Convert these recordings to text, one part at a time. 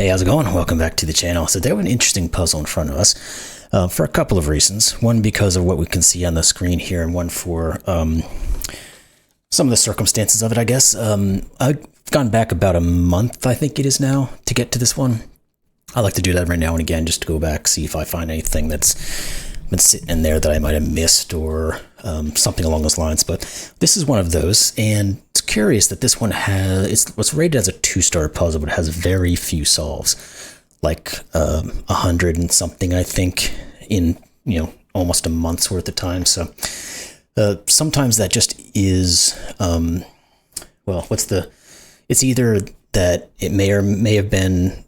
Hey, how's it going? Welcome back to the channel. So they have an interesting puzzle in front of us for a couple of reasons. One, because of what we can see on the screen here, and one for some of the circumstances of it, I guess. I've gone back about a month, I think it is now, to get to this one. I like to do that every now and again, just to go back, see if I find anything that's been sitting in there that I might have missed or something along those lines. But this is one of those, and it's curious that this one it's rated as a 2-star puzzle, but it has very few solves, like 100 and something, I think, in almost a month's worth of time. So sometimes that just is it's either that it may or may have been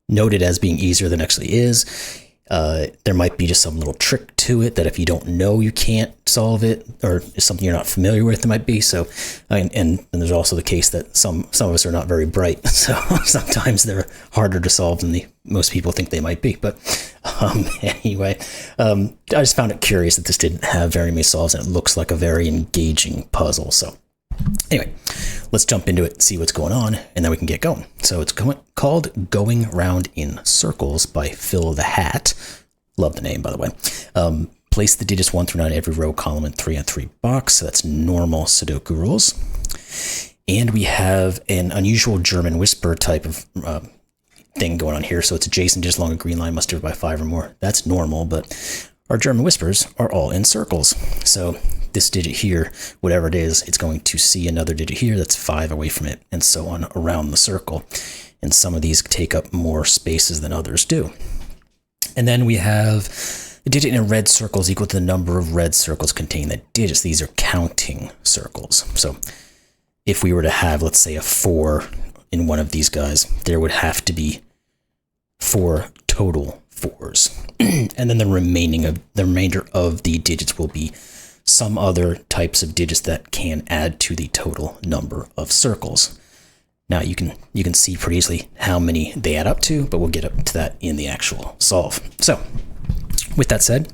noted as being easier than it actually is. There might be just some little trick to it that if you don't know, you can't solve it, or it's something you're not familiar with, it might be. So, and there's also the case that some of us are not very bright, so sometimes they're harder to solve than most people think they might be. But anyway, I just found it curious that this didn't have very many solves, and it looks like a very engaging puzzle. So anyway, let's jump into it, see what's going on, and then we can get going. So it's called Going Round in Circles by Phil the Hat. Love the name, by the way. Place the digits 1 through 9 every row, column, and 3 on 3 box. So that's normal Sudoku rules. And we have an unusual German whisper type of thing going on here. So it's adjacent digits along a green line must divide by 5 or more. That's normal, but our German whispers are all in circles. So this digit here, whatever it is, it's going to see another digit here that's 5 away from it, and so on around the circle. And some of these take up more spaces than others do. And then we have a digit in a red circle is equal to the number of red circles containing the digits. These are counting circles. So if we were to have, let's say, a 4 in one of these guys, there would have to be 4 total 4s. And then the remainder of the digits will be some other types of digits that can add to the total number of circles. Now you can see pretty easily how many they add up to, but we'll get up to that in the actual solve. So with that said,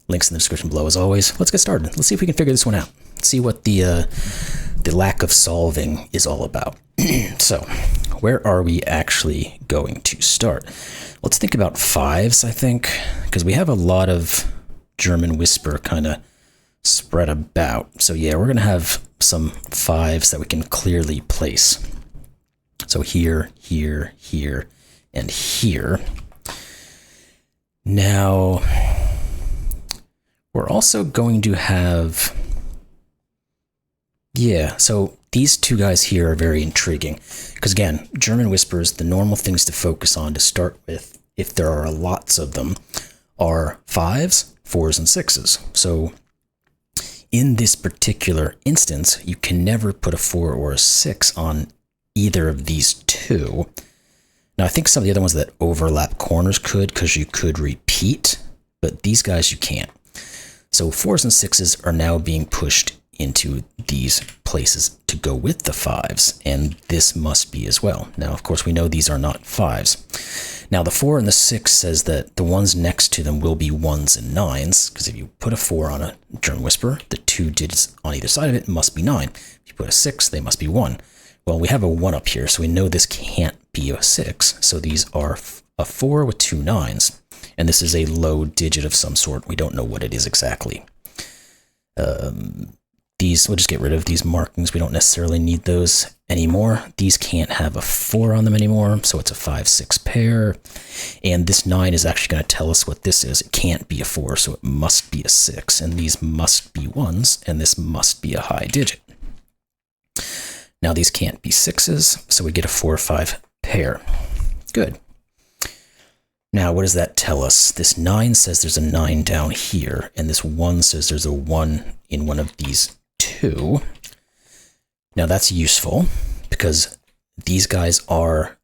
links in the description below as always. Let's get started. Let's see if we can figure this one out. See what the lack of solving is all about. So where are we actually going to start? Let's think about 5s, I think, because we have a lot of German whisper kind of spread about. So yeah, we're going to have some 5s that we can clearly place. So here, here, here, and here. Now, we're also going to have, so these two guys here are very intriguing. Because again, German whispers, the normal things to focus on to start with, if there are lots of them, are 5s, 4s, and 6s. So in this particular instance, you can never put a 4 or a 6 on either of these two. Now, I think some of the other ones that overlap corners could, because you could repeat, but these guys you can't. So 4s and 6s are now being pushed into these places to go with the 5s, and this must be as well. Now, of course, we know these are not 5s. Now, the 4 and the 6 says that the ones next to them will be 1s and 9s, because if you put a 4 on a German whisper, the 2 digits on either side of it must be 9. If you put a 6, they must be 1. Well, we have a 1 up here, so we know this can't be a 6. So these are a 4 with 2 9s, and this is a low digit of some sort. We don't know what it is exactly. We'll just get rid of these markings. We don't necessarily need those anymore. These can't have a 4 on them anymore, so it's a 5-6 pair. And this 9 is actually going to tell us what this is. It can't be a 4, so it must be a 6. And these must be 1s, and this must be a high digit. Now these can't be 6s, so we get a 4-5 pair. Good. Now what does that tell us? This 9 says there's a 9 down here, and this 1 says there's a 1 in one of these 2. Now that's useful because these guys are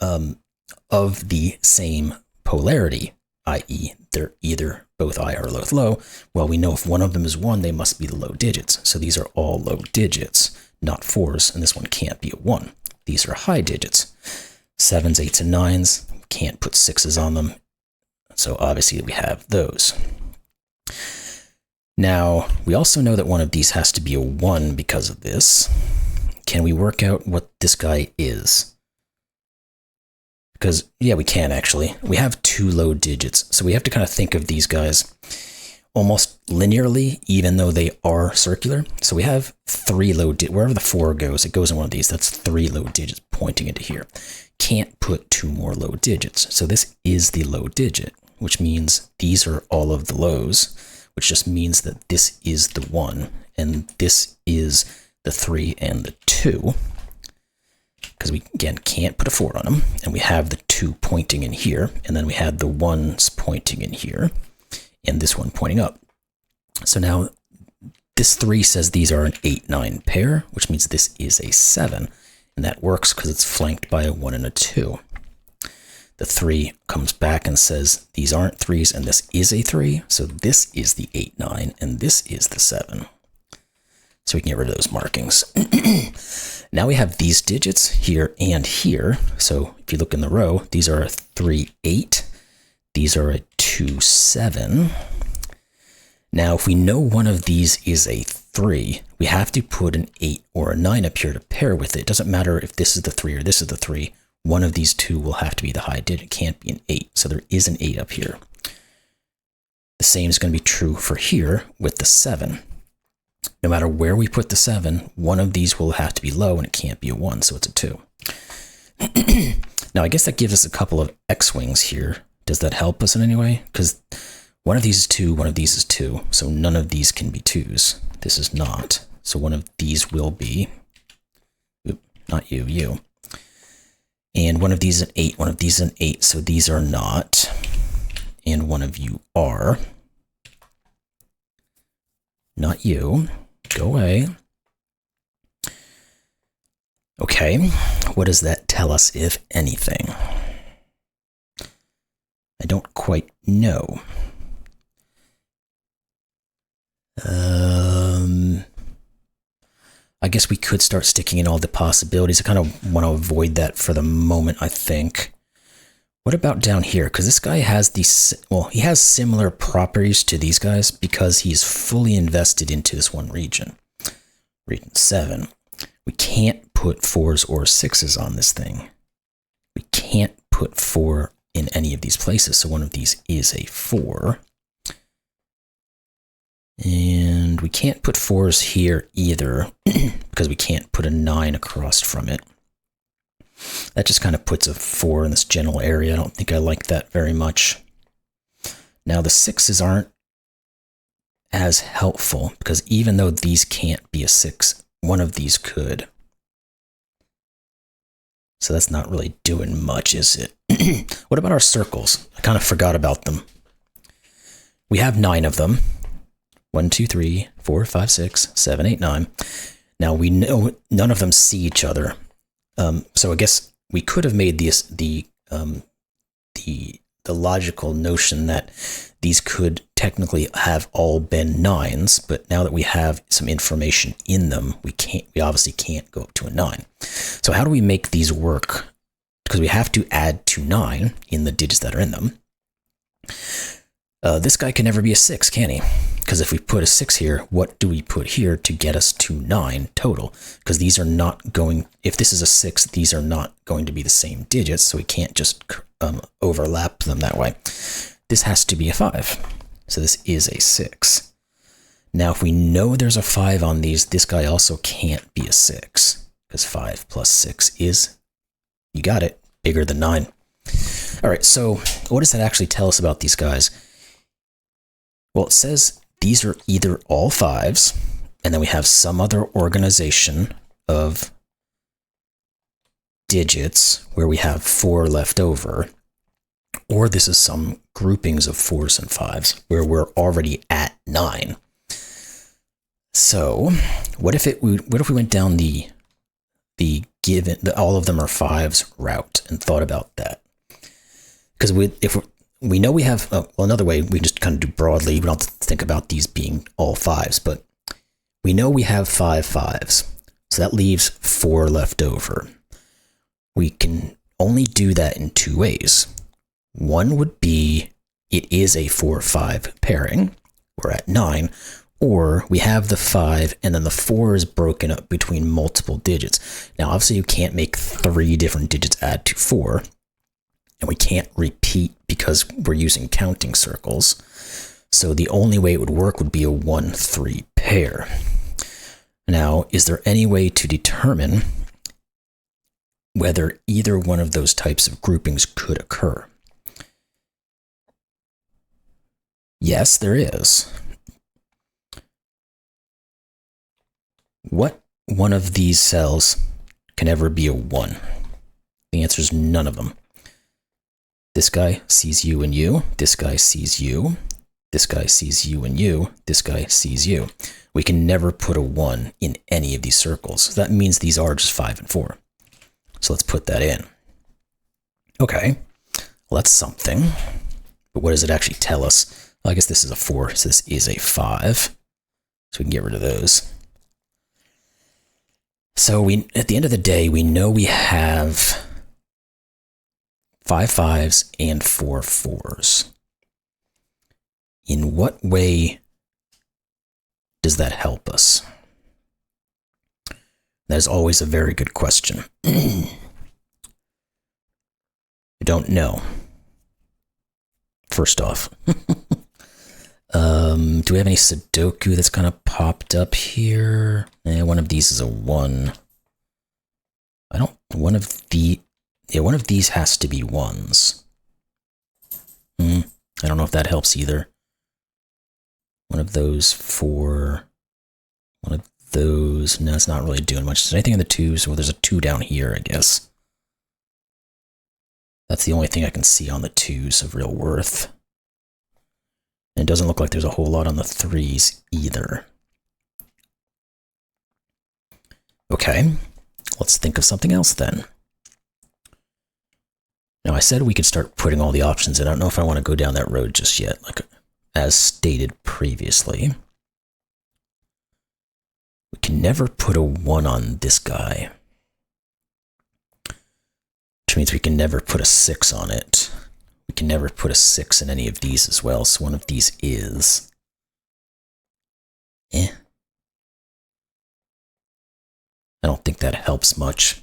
of the same polarity, i.e. they're either both high or both low. Well, we know if one of them is 1, they must be the low digits. So these are all low digits, not 4s, and this one can't be a 1. These are high digits. 7s, 8s, and 9s, can't put 6s on them. So obviously we have those. Now, we also know that one of these has to be a 1 because of this. Can we work out what this guy is? because, yeah, we can actually. We have 2 low digits, so we have to kind of think of these guys almost linearly, even though they are circular. So we have 3 low digits. Wherever the 4 goes, it goes in one of these. That's 3 low digits pointing into here. Can't put 2 more low digits. So this is the low digit, which means these are all of the lows, which just means that this is the 1, and this is the 3 and the 2. Because we, again, can't put a 4 on them. And we have the 2 pointing in here, and then we had the 1s pointing in here, and this one pointing up. So now this 3 says these are an 8-9 pair, which means this is a 7. And that works because it's flanked by a 1 and a 2. The 3 comes back and says these aren't 3s, and this is a 3. So this is the 8-9, and this is the 7. So we can get rid of those markings. Now we have these digits here and here. So if you look in the row, these are a 3-8. These are a 2-7. Now, if we know one of these is a 3, we have to put an 8 or a 9 up here to pair with it. It doesn't matter if this is the 3 or this is the 3. One of these 2 will have to be the high digit. It can't be an 8. So there is an 8 up here. The same is going to be true for here with the 7. No matter where we put the 7, one of these will have to be low, and it can't be a 1, so it's a 2. Now, I guess that gives us a couple of X-wings here. Does that help us in any way? Because one of these is 2, one of these is 2, so none of these can be 2s. This is not. So one of these will be, not you, you. And one of these is an 8, one of these is an 8, so these are not. And one of you are. Not you. Go away. Okay, what does that tell us, if anything? I don't quite know. I guess we could start sticking in all the possibilities. I kind of want to avoid that for the moment, I think. What about down here? Because this guy has these, well, he has similar properties to these guys because he's fully invested into this one region. Region 7. We can't put 4s or 6s on this thing. We can't put 4 in any of these places, so one of these is a 4. And we can't put 4s here either because we can't put a 9 across from it. That just kind of puts a 4 in this general area. I don't think I like that very much. Now the 6s aren't as helpful because even though these can't be a 6, one of these could. So that's not really doing much, is it? What about our circles? I kind of forgot about them. We have 9 of them. 1, 2, 3, 4, 5, 6, 7, 8, 9. Now we know none of them see each other. So I guess we could have made the logical notion that these could technically have all been 9s, but now that we have some information in them, we obviously can't go up to a 9. So how do we make these work? Because we have to add to 9 in the digits that are in them. This guy can never be a 6, can he? Because if we put a 6 here, what do we put here to get us to 9 total? Because these are not going, if this is a 6, these are not going to be the same digits, so we can't just overlap them that way. This has to be a 5. So this is a 6. Now, if we know there's a 5 on these, this guy also can't be a 6. Because 5 plus 6 is, you got it, bigger than 9. All right, so what does that actually tell us about these guys? Well, it says these are either all 5s, and then we have some other organization of digits where we have 4 left over, or this is some groupings of 4s and 5s where we're already at 9. So what if we went down the all of them are 5s route and thought about that? Because if we know we have, well, another way, we just kind of do broadly, we don't have to think about these being all 5s, but we know we have 5 5s, so that leaves 4 left over. We can only do that in 2 ways. One would be, it is a 4-5 pairing, we're at 9, or we have the 5 and then the 4 is broken up between multiple digits. Now, obviously you can't make 3 different digits add to 4, and we can't repeat because we're using counting circles. So the only way it would work would be a 1-3 pair. Now, is there any way to determine whether either one of those types of groupings could occur? Yes, there is. What one of these cells can ever be a 1? The answer is none of them. This guy sees you and you. This guy sees you. This guy sees you and you. This guy sees you. We can never put a 1 in any of these circles. So that means these are just 5 and 4. So let's put that in. Okay, well, that's something. But what does it actually tell us? Well, I guess this is a 4, so this is a 5. So we can get rid of those. So at the end of the day, we know we have 5 5s and 4 4s. In what way does that help us? That is always a very good question. I don't know. First off. Do we have any Sudoku that's kind of popped up here? One of these is a 1. One of these has to be 1s. I don't know if that helps either. One of those 4. One of those. No, it's not really doing much. Is there anything in the 2s? Well, there's a 2 down here, I guess. That's the only thing I can see on the 2s of real worth. And it doesn't look like there's a whole lot on the 3s either. Okay, let's think of something else then. Now, I said we could start putting all the options in. I don't know if I want to go down that road just yet, like as stated previously. We can never put a 1 on this guy, which means we can never put a 6 on it. We can never put a 6 in any of these as well, so one of these is. I don't think that helps much.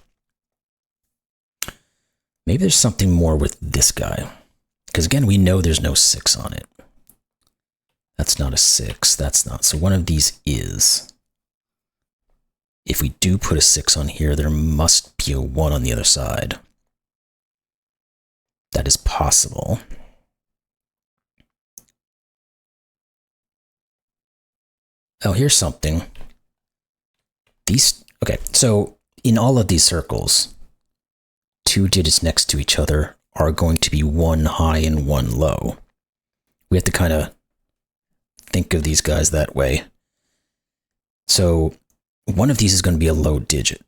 Maybe there's something more with this guy. Because again, we know there's no 6 on it. That's not a 6, that's not. So one of these is. If we do put a 6 on here, there must be a 1 on the other side. That is possible. Oh, here's something. Okay, so in all of these circles, 2 digits next to each other are going to be 1 high and 1 low. We have to kind of think of these guys that way. So one of these is going to be a low digit.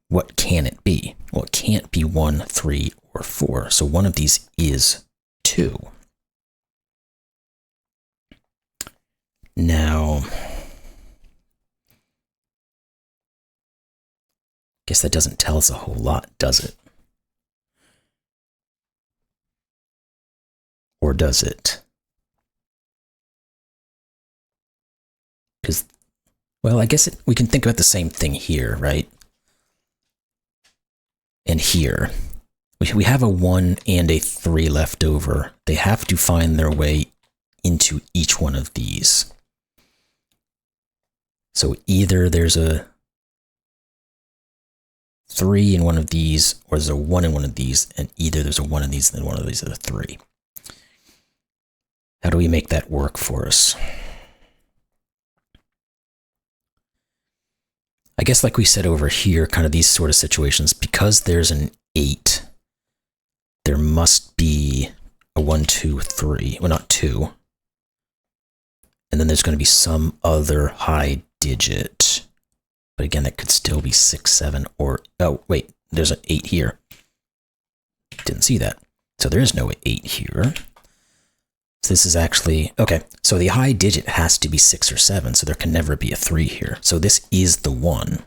What can it be? Well, it can't be 1, 3, or 4. So one of these is 2. Now, guess that doesn't tell us a whole lot, does it? Or does it? Because, well, I guess we can think about the same thing here, right? And here. We have a 1 and a 3 left over. They have to find their way into each one of these. So either there's a 3 in one of these, or there's a 1 in one of these, and either there's a 1 in these and then one of these is a 3. How do we make that work for us? I guess like we said over here, kind of these sort of situations, because there's an 8, there must be a 1, 2, 3. Well, not 2. And then there's going to be some other high digit. But again, that could still be 6, 7, or... Oh, wait, there's an 8 here. Didn't see that. So there is no 8 here. So this is actually... Okay, so the high digit has to be 6 or 7, so there can never be a 3 here. So this is the 1,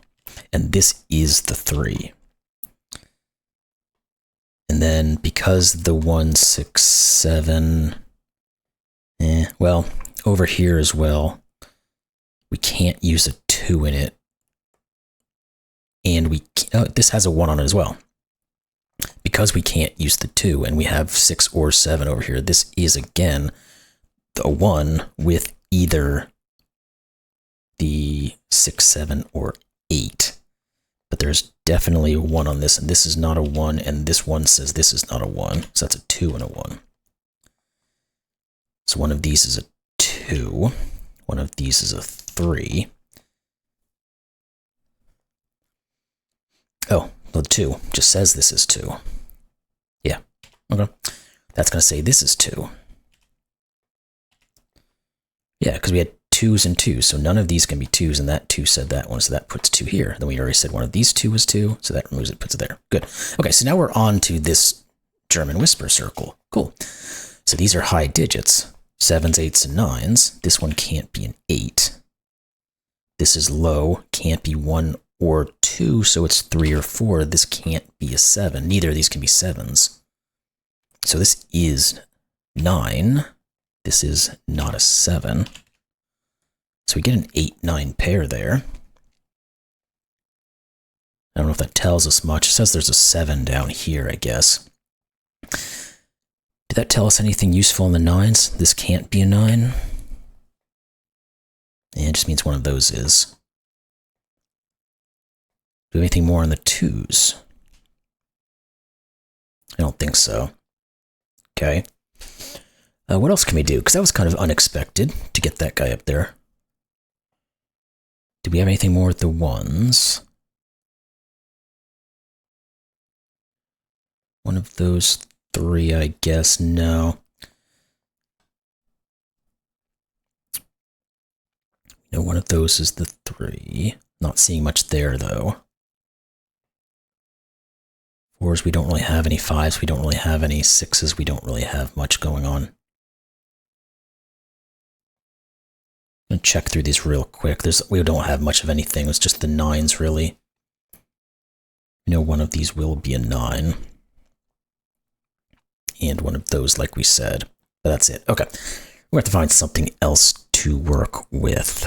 and this is the 3. And then because the 1, 6, 7... well, over here as well, we can't use a 2 in it. And this has a 1 on it as well. because we can't use the 2 and we have 6 or 7 over here, this is again the 1 with either the 6, 7, or 8. But there's definitely a 1 on this, and this is not a 1, and this one says this is not a 1, so that's a 2 and a 1. So one of these is a 2, one of these is a 3. Oh, the 2 just says this is 2. Yeah, okay. That's going to say this is 2. Yeah, because we had 2s and 2s, so none of these can be 2s, and that 2 said that one, so that puts 2 here. Then we already said one of these 2 was 2, so that removes it, puts it there. Good. Okay, so now we're on to this German whisper circle. Cool. So these are high digits, 7s, 8s, and 9s. This one can't be an 8. This is low, can't be 1 or 2, so it's 3 or 4. This can't be a 7. Neither of these can be 7s. So this is 9. This is not a 7. So we get an 8-9 pair there. I don't know if that tells us much. It says there's a 7 down here, I guess. Did that tell us anything useful in the 9s? This can't be a 9. And it just means one of those is. Do we have anything more on the 2s? I don't think so. Okay. What else can we do? Because that was kind of unexpected to get that guy up there. Do we have anything more with the 1s? One of those 3, I guess. No. No, one of those is the 3. Not seeing much there, though. 4s, we don't really have any. 5s, we don't really have any. 6s, we don't really have much going on. I'm going to check through these real quick. We don't have much of anything. It's just the 9s, really. No, one of these will be a 9. And one of those, like we said. But that's it. Okay. We have to find something else to work with.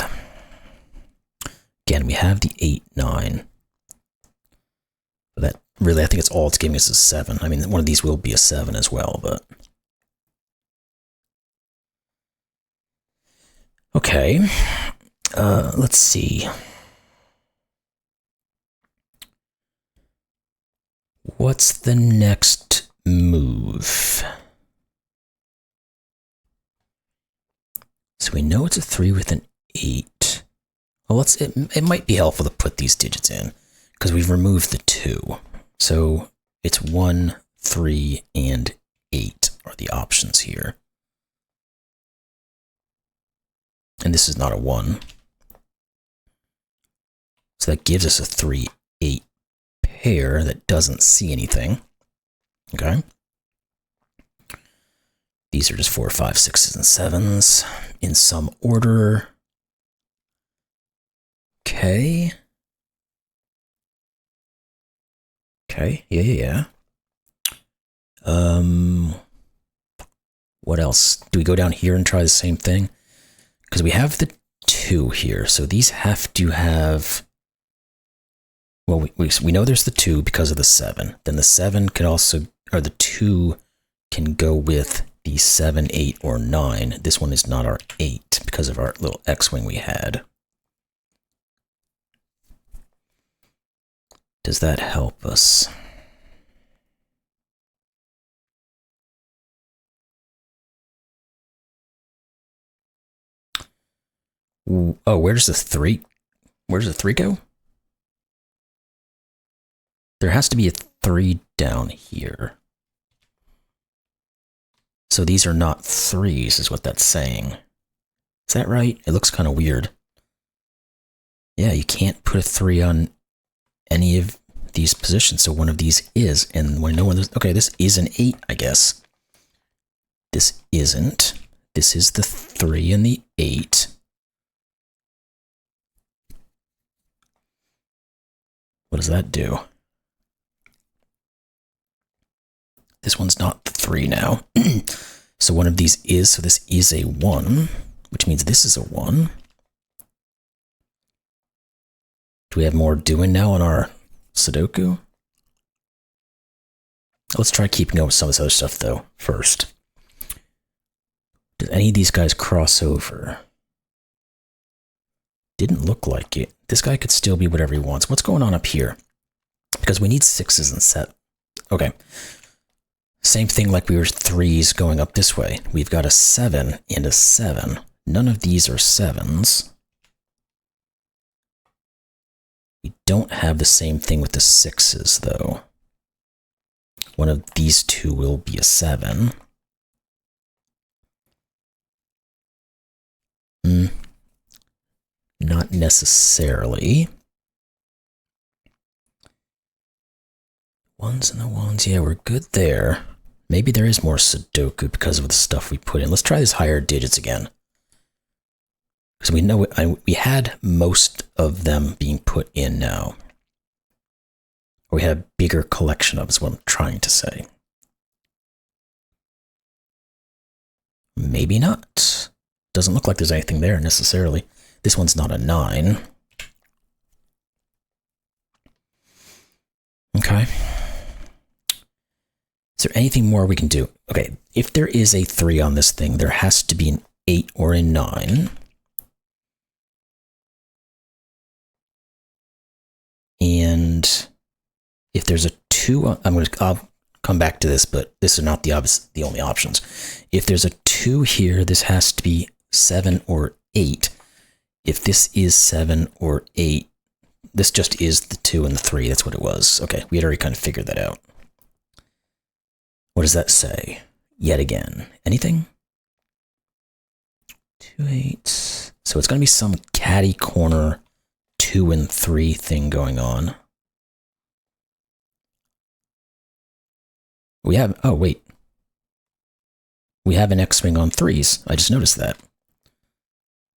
Again, we have the 8, 9. But that really, I think it's all it's giving us is 7. I mean, one of these will be a 7 as well, but... Okay, let's see. What's the next move? So we know it's a 3 with an 8. Well, it might be helpful to put these digits in, because we've removed the 2. So it's 1, 3, and 8 are the options here. And this is not a 1. So that gives us a 3, 8 pair that doesn't see anything. Okay. These are just 4, 5, 6s, and 7s in some order. Okay. Okay, yeah. What else? Do we go down here and try the same thing? Because we have the 2 here, so these have to have... Well, we know there's the 2 because of the 7. Then the 7 can also... Or the 2 can go with the 7, 8, or 9. This one is not our 8 because of our little X-wing we had. Does that help us? Oh, where does the 3? Where does the 3 go? There has to be a 3 down here. So these are not 3s, is what that's saying. Is that right? It looks kind of weird. Yeah, you can't put a 3 on any of these positions, so one of these is, and when no one... Okay, this is an 8, I guess. This isn't. This is the 3 and the 8. What does that do? This one's not the 3 now. So one of these is, so this is a 1, which means this is a 1. Do we have more doing now on our Sudoku? Let's try keeping up with some of this other stuff, though, first. Did any of these guys cross over? Didn't look like it. This guy could still be whatever he wants. What's going on up here? Because we need 6s and set. Okay. Same thing like we were 3s going up this way. We've got a 7 and a 7. None of these are 7s. We don't have the same thing with the 6s, though. One of these two will be a 7. Not necessarily. Ones and the ones, yeah, we're good there. Maybe there is more Sudoku because of the stuff we put in. Let's try these higher digits again. Because we know we had most of them being put in now. Or we had a bigger collection of, is what I'm trying to say. Maybe not. Doesn't look like there's anything there necessarily. This one's not a 9. Okay. Is there anything more we can do? Okay, if there is a 3 on this thing, there has to be an 8 or a 9. And if there's a 2, I'll come back to this, but this is not the only options. If there's a 2 here, this has to be 7 or 8. If this is 7 or 8, this just is the 2 and the 3. That's what it was. Okay, we had already kind of figured that out. What does that say? Yet again. Anything? 2, 8. So it's going to be some catty corner 2 and 3 thing going on. We have, oh wait. We have an X-wing on 3s. I just noticed that.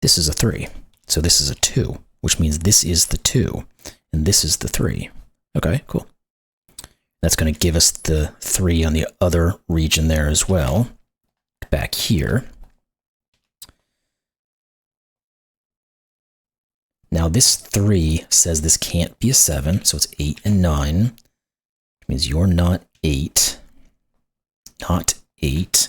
This is a 3. So this is a 2, which means this is the 2 and this is the 3. Okay, cool. That's going to give us the 3 on the other region there as well. Back here. Now this 3 says this can't be a 7, so it's 8 and 9. Which means you're not 8. Not 8.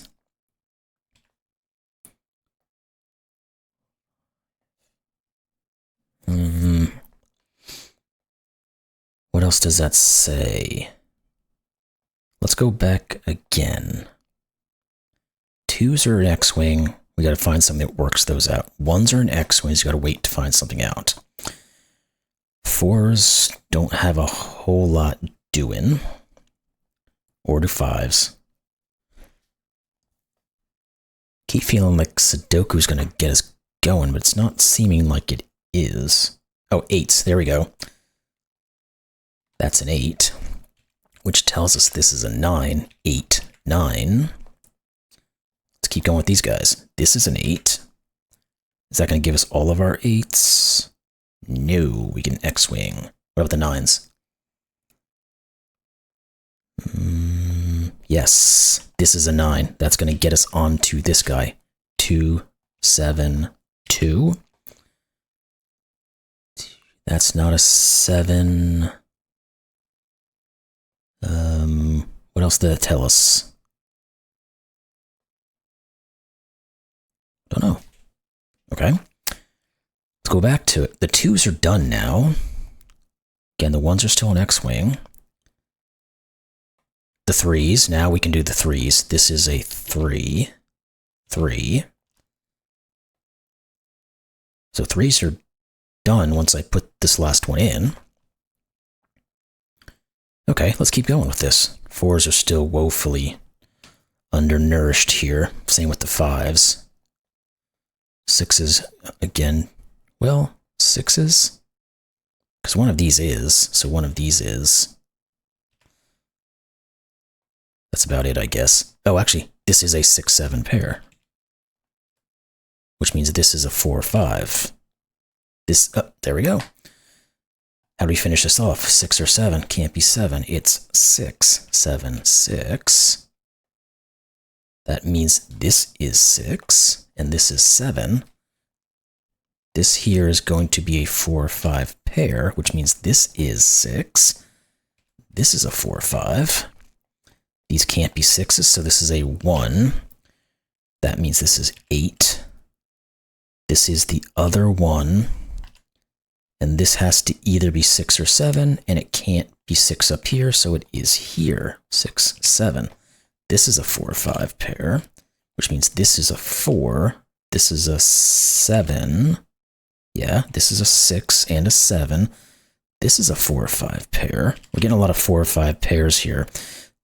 What else does that say? Let's go back again. 2s are an X-wing. We got to find something that works those out. 1s are an X-wings. You got to wait to find something out. 4s don't have a whole lot doing. Or do 5s. Keep feeling like Sudoku's going to get us going, but it's not seeming like it is. Oh, 8s. There we go. That's an 8, which tells us this is a 9. 8, 9. Let's keep going with these guys. This is an 8. Is that going to give us all of our 8s? No, we get an X-wing. What about the 9s? Yes, this is a 9. That's going to get us onto this guy. 2, 7, 2. That's not a 7. What else did that tell us? Don't know. Okay. Let's go back to it. The 2s are done now. Again, the 1s are still an X-wing. The 3s, now we can do the 3s. This is a 3. 3. So 3s are done once I put this last one in. Okay, let's keep going with this. 4s are still woefully undernourished here. Same with the 5s. 6s, again, well, 6s? Because one of these is, so one of these is. That's about it, I guess. Oh, actually, this is a 6-7 pair. Which means this is a 4-5. This, there we go. How do we finish this off? 6 or 7? Can't be 7. It's 6. 7, 6. That means this is 6, and this is 7. This here is going to be a 4-5 pair, which means this is 6. This is a 4-5. These can't be 6s, so this is a 1. That means this is 8. This is the other 1. And this has to either be 6 or 7, and it can't be 6 up here, so it is here. 6, 7. This is a 4, 5 pair, which means this is a 4. This is a 7. Yeah, this is a 6 and a 7. This is a 4 or 5 pair. We're getting a lot of 4 or 5 pairs here.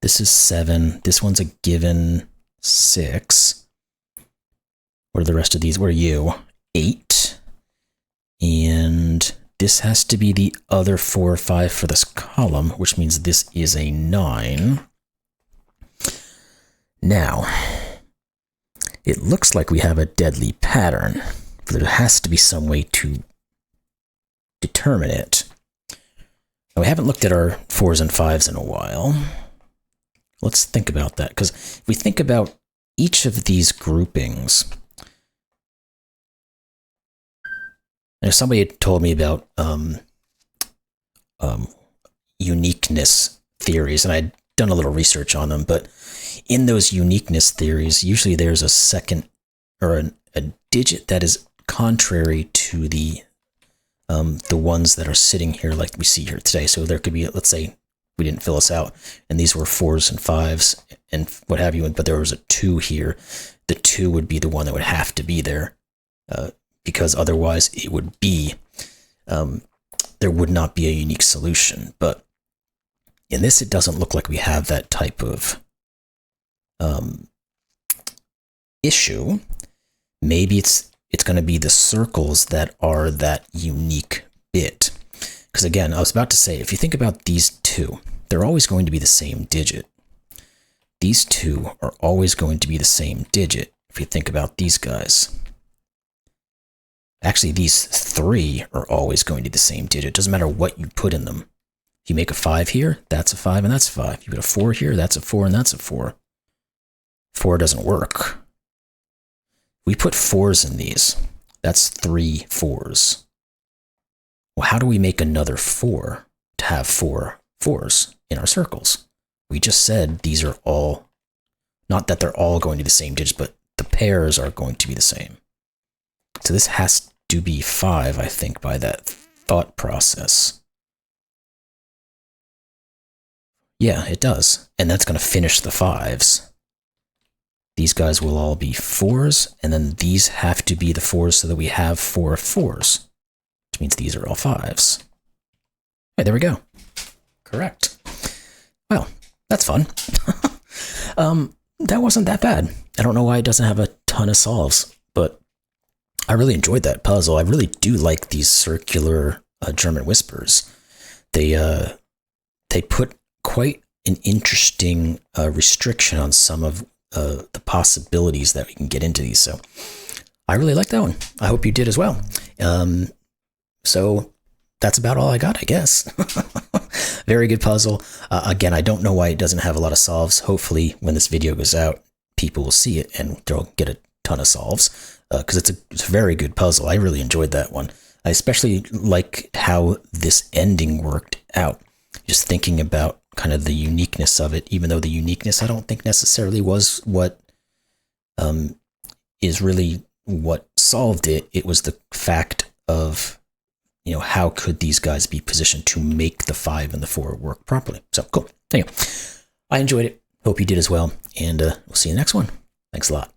This is 7. This one's a given 6. What are the rest of these? What are you? 8. And this has to be the other 4 or 5 for this column, which means this is a 9. Now, it looks like we have a deadly pattern, but there has to be some way to determine it. Now, we haven't looked at our 4s and 5s in a while. Let's think about that, because if we think about each of these groupings, and if somebody had told me about uniqueness theories, and I'd done a little research on them, but in those uniqueness theories, usually there's a second or a digit that is contrary to the ones that are sitting here like we see here today. So there could be, let's say we didn't fill this out, and these were 4s and 5s and what have you, but there was a 2 here. The 2 would be the one that would have to be there, because otherwise it would be, there would not be a unique solution. But in this, it doesn't look like we have that type of issue. Maybe it's going to be the circles that are that unique bit. Because again, I was about to say, if you think about these 2, they're always going to be the same digit. These 2 are always going to be the same digit. If you think about these guys. Actually, these 3 are always going to be the same digit. It doesn't matter what you put in them. If you make a 5 here, that's a 5 and that's a 5. You put a 4 here, that's a 4 and that's a 4. 4 doesn't work. We put 4s in these. That's 3 4s. Well, how do we make another 4 to have 4 4s in our circles? We just said these are all, not that they're all going to be the same digits, but the pairs are going to be the same. So this has to be 5, I think, by that thought process. Yeah, it does. And that's going to finish the 5s. These guys will all be 4s, and then these have to be the 4s so that we have 4 4s, which means these are all 5s. Hey, there we go. Correct. Well, that's fun. That wasn't that bad. I don't know why it doesn't have a ton of solves, but I really enjoyed that puzzle. I really do like these circular German whispers. They put quite an interesting restriction on some of the possibilities that we can get into these. So I really like that one. I hope you did as well. So that's about all I got, I guess. Very good puzzle. Again, I don't know why it doesn't have a lot of solves. Hopefully when this video goes out, people will see it and they'll get a ton of solves, because it's a very good puzzle. I really enjoyed that one. I especially like how this ending worked out. Just thinking about kind of the uniqueness of it, even though the uniqueness I don't think necessarily was what is really what solved it. It was the fact of, you know, how could these guys be positioned to make the 5 and the 4 work properly. So cool. Anyway, I enjoyed it. Hope you did as well. And we'll see you in the next one. Thanks a lot.